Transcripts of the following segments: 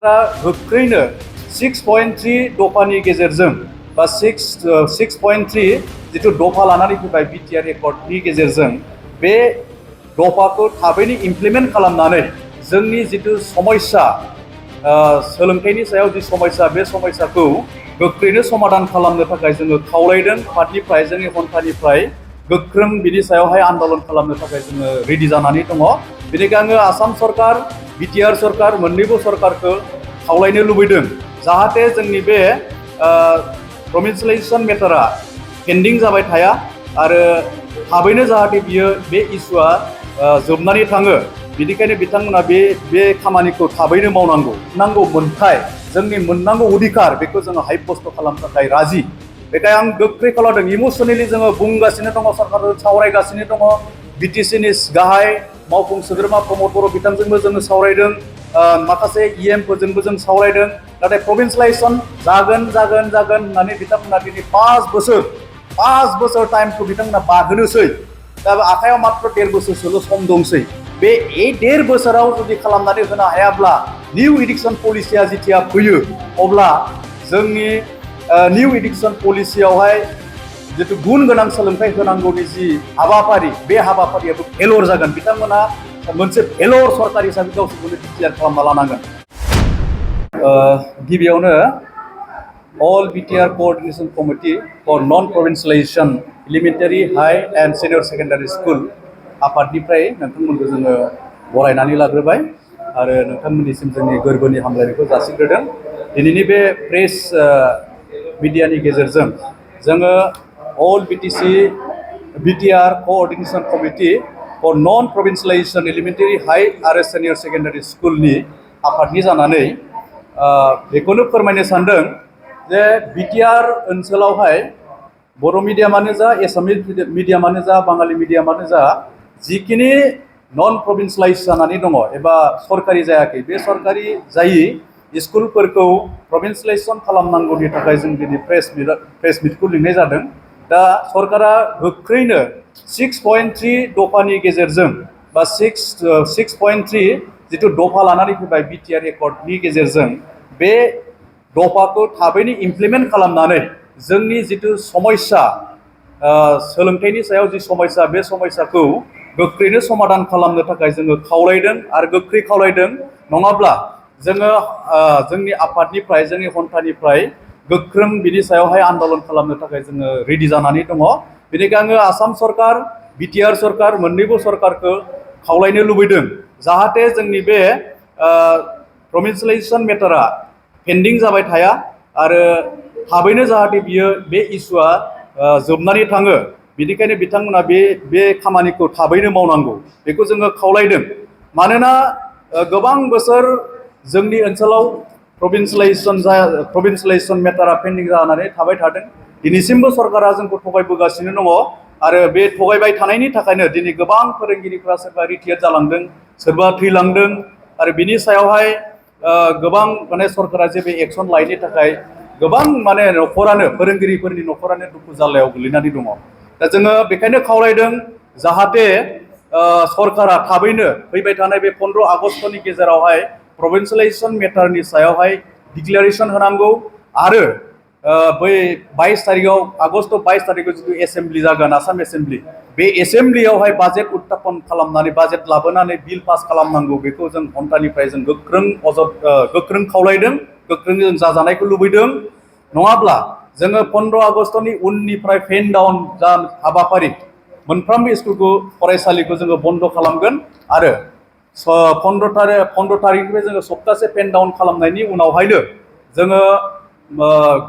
गोख्रैनो 6.3 दफानि गेजेरजों बा 6.3 जिथु दफा लानानै फैबाय BTR एकर्डनि गेजेरजों बे दफाखौ थाबैनो इमप्लिमेन्ट खालामनानै जोंनि जिथु समस्या सोलोंथाइनि सायाव जि समस्या बे समस्याखौ गोख्रैनो समाधान खालामनो थाखाय जोङो खावलायदों पार्टीनिफ्राय जोंनि हन्थानिफ्राय गोख्रों बिनि सायावहाय आन्दोलन खालामनो थाखाय जोङो रेडि जानानै दङ। बेनिखायनो आङो आसाम सरकार BTR सरकार मोन्नैबो सरकारखौ खावलायनो लुबैदों जाहाथे जोंनि बे प्रभिन्सियेलाइजेसन मेटारा पेन्डिं जाबाय थाया आरो थाबैनो जाहाथे बियो बे इस्युआ जोबनानै थाङो। बेनिखायनो बिथांमोना बे खामानिखौ थाबैनो मावनांगौ। नांगौ मोन्थाय जोंनि मोननांगौ अधिकार बेखौ जोङो हाइपस्ट खालामनो थाखाय राजि। बेखायनो आं गोख्रै खावलायदों इमसनेलि जोङो बुंगासिनो दङ सरकारजों सावरायगासिनो दङ। BTCनि गाहाय मावफुं सोद्रोमा प्रमद बर' बिथांजोंबो जोङो सावरायदों माखासे EMफोरजोंबो जों सावरायदों नाथाय प्रभिन्सियेलाइजेसन जागोन होननानै बिथांमोना दिनै 5 बोसोर टाइमखौ बिथांमोना बारहोनोसै। दा आखायाव मात्र 1.5 बोसोरसोल' सम दंसै। बे 1.5 बोसोराव जुदि खालामनानै होनो हायाब्ला निउ एडुकेसन पलिसिया जिथिया फैयो अब्ला जोंनि निउ एडुकेसन पलिसियावहाय जितु गुन गोनां सोलोंथाइ होनांगौनि जि हाबाफारि बे हाबाफारियाबो फेलर जागोन। बिथांमोना मोनसे फेलर सरकार हिसाबै गावसोरखौनो डिक्लेयार खालामना लानांगोन। गिबियावनो All BTR Co-ordination Committee for Non-Provincialization Elementary, High and Senior Secondary School आफादनिफ्राय नोंथांमोनखौ जोङो बरायनानै लाग्रोबाय आरो नोंथांमोननिसिम जोंनि गोरबोनि हामलायनायखौ जासिग्रोदों। दिनैनि बे प्रेस मिडियानि गेजेरजों जोङो All BTR Co-ordination Committee for Non-Provincialization Elementary, High आरो Senior Secondary Schoolनि आफादनि जानानै बेखौनो फोरमायनो सानदों जे BTR ओनसोलावहाय बर' मिडियामानो जा एसामिस मिडियामानो जा बाङालि मिडियामानो जा जिखिनि नन प्रभिन्सियेलाइज जानानै दङ एबा सरकारि जायाखै बे सरकारि जायि स्कुलफोरखौ प्रभिन्सियेलाइजेसन खालामनांगौनि थाखाय जों दिनै प्रेस मिटखौ लिंनाय जादों। दा सरकारा गोख्रैनो 6.3 दफानि गेजेरजों बा 6.3 जिथु दफा लानानै फैबाय BTR एकर्डनि गेजेरजों बे दफाखौ थाबैनो इमप्लिमेन्ट खालामनानै जोंनि जिथु समस्या सोलोंथाइनि सायाव जि समस्या बे समस्याखौ गोख्रैनो समाधान खालामनो थाखाय जोङो खावलायदों आरो गोख्रै खावलायदों। नङाब्ला जोङो जोंनि आफादनिफ्राय जोंनि हन्थानिफ्राय गोख्रों बिनि सायावहाय आन्दोलन खालामनो थाखाय जोङो रेडि जानानै दङ। बेनिखायनो आङो आसाम सरकार BTR सरकार मोन्नैबो सरकारखौ खावलायनो लुबैदों जाहाथे जोंनि बे प्रभिन्सियेलाइजेसन मेटारा पेन्डिं जाबाय थाया आरो थाबैनो जाहाथे बियो बे इस्युआ जोबनानै थाङो। बेनिखायनो बिथांमोना बे खामानिखौ थाबैनो मावनांगौ बेखौ जोङो खावलायदों। मानोना गोबां बोसोर जोंनि ओनसोलाव प्रभिन्सियेलाइजेसन मेटारा पेन्डिं जानानै थाबाय थादों। दिनैसिमबो सरकारा जोंखौ थगायबोगासिनो दङ आरो बे थगायबाय थानायनि थाखायनो दिनै गोबां फोरोंगिरिफ्रा सोरबा रिटायार्ड जालांदों सोरबा थैलांदों आरो बिनि सायावहाय गोबां सरकारा जेबो एक्सन लायैनि थाखाय गोबां न'खरानो फोरोंगिरिफोरनि न'खरानो दुखु जाल्लायाव गोलैनानै दङ। दा जोङो बेखायनो खावलायदों जाहाथे सरकारा थाबैनो फैबाय थानाय बे 15 आगस्टनि गेजेरावहाय प्रभिन्सियेलाइजेसन मेटारनि सायावहाय डिक्लेरेसन होनांगौ आरो बै 22 तारिखआव आगस्ट 22 तारिखआव जिथु एसेम्बलि जागोन आसाम एसेम्बलि बे एसेम्बलियावहाय बाजेट उत्थापन खालामनानै बाजेट लाबोनानै बिल पास खालामनांगौ बेखौ जों हन्थानिफ्राय जों गोख्रों खावलायदों गोख्रों जों जाजानायखौ लुबैदों। नङाब्ला जोङो 15 आगस्टनि उननिफ्राय फेन डाउन जा हाबाफारि मोनफ्रोमबो स्कुलखौ फरायसालिखौ जोङो बन्द खालामगोन आरो 15 तारिखनिफ्राय जोङो सप्तासे फेन डाउन खालामनायनि उनावहायनो जोङो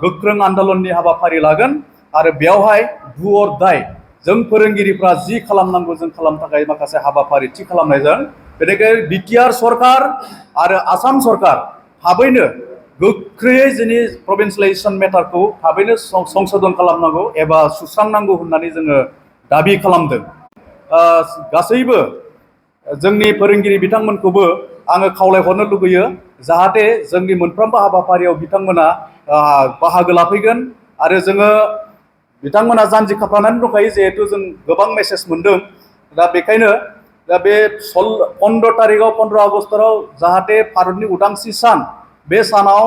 गोख्रों आन्दोलननि हाबाफारि लागोन आरो बेयावहाय डु अर डाइ जों फोरोंगिरिफ्रा जि खालामनांगौ जों खालामनो थाखाय माखासे हाबाफारि थि खालामनायजों बेनिखायनो BTR सरकार आरो आसाम सरकार थाबैनो गोख्रैयै जोंनि प्रभिन्सियेलाइजेसन मेटारखौ थाबैनो संशोधन खालामनांगौ एबा सुस्रांनांगौ होननानै जोङो दाबि खालामदों। गासैबो जोंनि फोरोंगिरि बिथांमोनखौबो आङो खावलायहरनो लुबैयो जाहाथे जोंनि मोनफ्रोमबो हाबाफारियाव बिथांमोना बाहागो लाफैगोन आरो जोङो बिथांमोना जानजि खाफ्रानानै दंखायो जिहेथु जों गोबां मेसेज मोनदों। दा बेखायनो दा बे 15 तारिखआव 15 आगस्टआव जाहाथे भारतनि उदांस्रि सान बे सानाव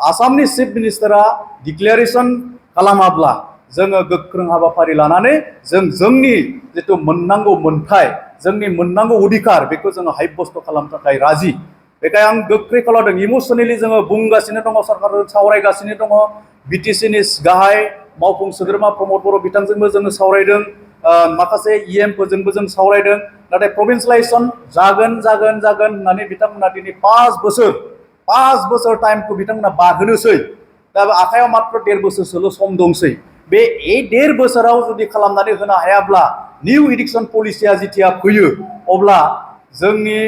आसामनि चिफ मिनिस्टारा डिक्लेरेसन खालामाब्ला जोङो गोख्रों हाबाफारि लानानै जोंनि जिथु मोननांगौ मोनथाय जोंनि मोननांगौ अधिकार बेखौ जोङो हायब्यस्त खालामनो थाखाय राजि बेखाय आं गोख्रै खालामदों इमोसनेलि जोङो बुंगासिनो दङ सरकारजों सावरायगासिनो दङ बिटिसिनि गाहाय मावफुं सोद्रोमा प्रमद बर' बिथांजोंबो जोङो सावरायदों माखासे इएमफोरजोंबो जों सावरायदों नाथाय प्रभिन्सियेलाइजेसन जागोन होननानै बिथांमोना दिनै 5 बोसोर टाइमखौ बिथांमोना बारहोनोसै दा आखायाव मात्र 1.5 बोसोरसोल' सम दंसै बे 1.5 बोसोराव जुदि खालामनानै होनो हायाब्ला निउ एडुकेसन पलिसिया जिथिया फैयो अब्ला जोंनि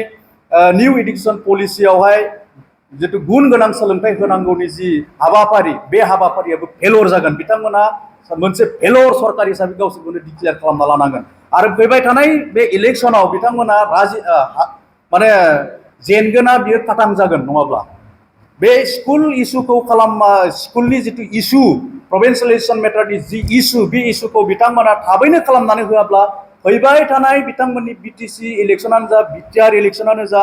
निउ एडुकेसन पलिसियावहाय जितु गुन गोनां सोलोंथाइ होनांगौनि जि हाबाफारि बे हाबाफारियाबो फेलर जागोन बिथांमोना मोनसे फेलर सरकार हिसाबै गावसोरखौनो डिक्लेयार खालामना लानांगोन आरो फैबाय थानाय बे इलेक्सनाव बिथांमोना माने जेनगोना बियो खाथां जागोन नङाब्ला बे स्कुल इस्युखौ स्कुलनि जितु इस्यु प्रभिन्सियेलाइजेसन मेटारनि जि इस्यु बे इस्युखौ बिथांमोना थाबैनो खालामनानै होआब्ला फैबाय थानाय बिथांमोननि बिटिसि इलेक्सनानो जा बिटिआर इलेक्सनानो जा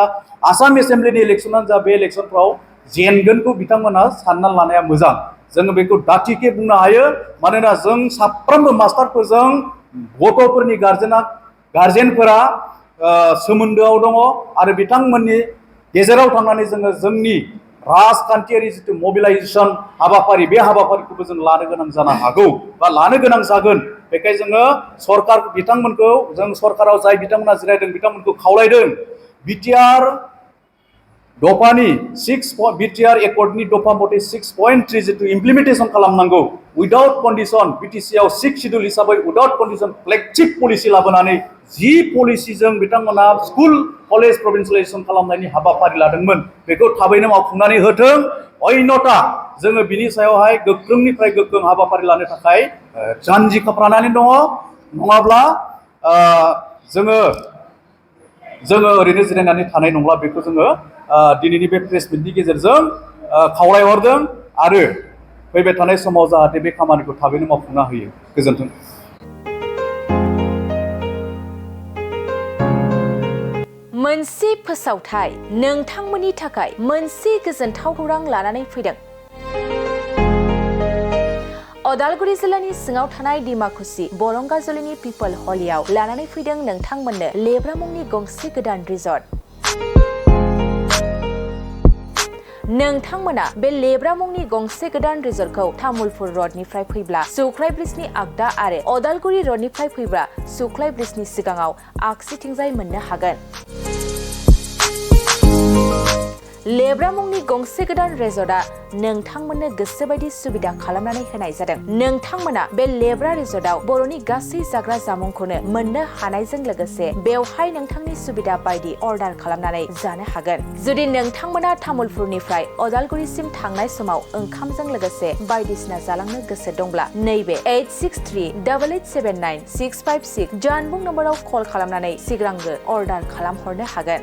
आसाम एसेम्ब्लिनि इलेक्सनानो जा बे इलेक्सनफ्राव जेनगोनखौ बिथांमोना सानना लानाया मोजां जोङो बेखौ दाथिके बुंनो हायो मानोना जों साफ्रोमबो मास्टारफोरजों गथ'फोरनि गार्जेनफोरा सोमोन्दोआव दङ आरो बिथांमोननि गेजेराव थांनानै जोङो जोंनि राजखान्थियारि जितु मबिलाइजेसन हाबाफारि बे हाबाफारिखौबो जों लानो गोनां जानो हागौ बा लानो गोनां जागोन बेखाय जोङो सरकार बिथांमोनखौ जों सरकाराव जाय बिथांमोना जिरायदों बिथांमोनखौ खावलायदों बिटिआर दफानि बिटिआर एकर्डनि दफा मथे 6.3 जितु इमप्लिमेन्टेसन खालामनांगौ उइदाउट कन्डिसन बिटिसिआव 6 शिड्युल हिसाबै उइदाउट कन्डिसन फ्लेगशिप पलिसि लाबोनानै जि पलिसिजों बिथांमोना स्कुल कलेज प्रभिन्सियेलाइजेसन खालामनायनि हाबाफारि लादोंमोन बेखौ थाबैनो मावफुंनानै होथों अन्यथा जोङो बिनि सायावहाय गोख्रोंनिफ्राय गोख्रों हाबाफारि लानो थाखाय जानजि खाफ्रानानै दङ नङाब्ला जोङो ओरैनो जिरायनानै थानाय नंला बेखौ जोङो दिनैनि बे प्रेस मिटनि गेजेरजों खावलायहरदों आरो फैबाय थानाय समाव जाहाथे बे खामानिखौ थाबैनो मावफुंना होयो गोजोन्थों मोनसे फोसावथाय नोंथांमोननि थाखाय मोनसे गोजोनथाव खौरां लानानै फैदों अदालगुरि जिल्लानि सिङाव थानाय डिमाकुसि बरंगाजुलिनि पिपल हलियाव लानानै फैदों नोंथांमोननो लेब्रा मुंनि गंसे गोदान रिजर्ट नोंथांमोना बे लेब्रा मुंनि गंसे गोदान रिजर्टखौ तामुलपुर रडनिफ्राय फैब्ला सुख्लाय ब्रिजनि आगदा आरो अदालगुरि रडनिफ्राय फैब्ला सुख्लाय ब्रिजनि सिगाङाव आगसिथिंजाय मोननो हागोन लेब्रा मुंनि गंसे गोदान रिजर्टआ नोंथांमोननो गोसोबायदि सुबिदा खालामनानै होनाय जादों नोंथांमोना बे लेब्रा रिजर्टआव बर'नि गासै जाग्रा जामुंखौनो मोननो हानायजों लोगोसे बेवहाय नोंथांनि सुबिदा बायदि अर्डार खालामनानै जानो हागोन जुदि नोंथांमोना तामुलपुरनिफ्राय अदालगुरिसिम थांनाय समाव ओंखामजों लोगोसे बायदिसिना जालांनो गोसो दंब्ला नैबे 8638879656 जानबुं नम्बराव कल खालामनानै सिगांग्रो अर्डार खालामहरनो हागोन